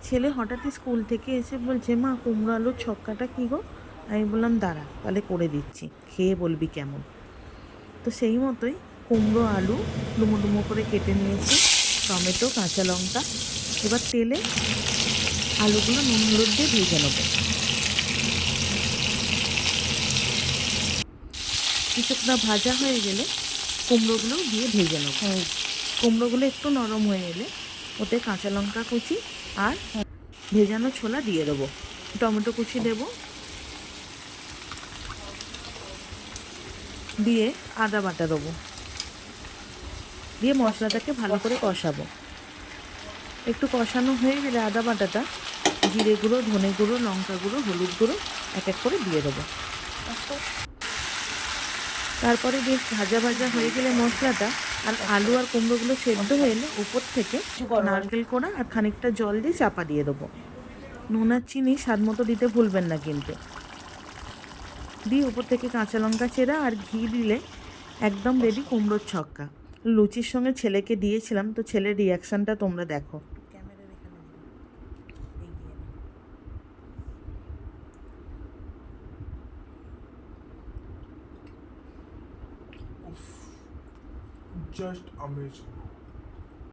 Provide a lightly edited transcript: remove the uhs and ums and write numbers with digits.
ছেলে হঠাৎই স্কুল থেকে এসে বলছে, মা কুমড়ো আলুর ছক্কাটা কী গো? আমি বললাম দাঁড়া তাহলে করে দিচ্ছি, খেয়ে বলবি কেমন। তো সেই মতোই কুমড়ো আলু ডুমো ডুমো করে কেটে নিয়েছি, টমেটো কাঁচা লঙ্কা। এবার তেলে আলুগুলো নুন হলুদ দিয়ে ভেজে নেবো। কিছুটা ভাজা হয়ে গেলে কুমড়োগুলো দিয়ে ভেজে নেব। কুমড়োগুলো একটু নরম হয়ে এলে ওতে কাঁচা লঙ্কা কুচি আর ভেজানো ছোলা দিয়ে দেবো, টমেটো কুচি দেবো, দিয়ে আদা বাটা দেবো, দিয়ে মশলাটাকে ভালো করে কষাবো। একটু কষানো হয়ে গেলে আদা বাটাটা জিরে গুঁড়ো, ধনে গুঁড়ো, লঙ্কা গুঁড়ো, হলুদ গুঁড়ো এক এক করে দিয়ে দেবো। তারপরে বেশ ভাজা ভাজা হয়ে গেলে মশলাটা আর আলু আর কুমড়োগুলো সেদ্ধ হয়ে এলে উপর থেকে নারকেল কোড়া আর খানিকটা জল দিয়ে চাপা দিয়ে দেবো। নুন আর চিনি স্বাদ মতো দিতে ভুলবেন না কিন্তু। দিয়ে উপর থেকে কাঁচা লঙ্কা চেরা আর ঘি দিলে একদম রেডি কুমড়োর ছক্কা। লুচির সঙ্গে ছেলেকে দিয়েছিলাম, তো ছেলের রিয়াকশানটা তোমরা দেখো। Just amazing.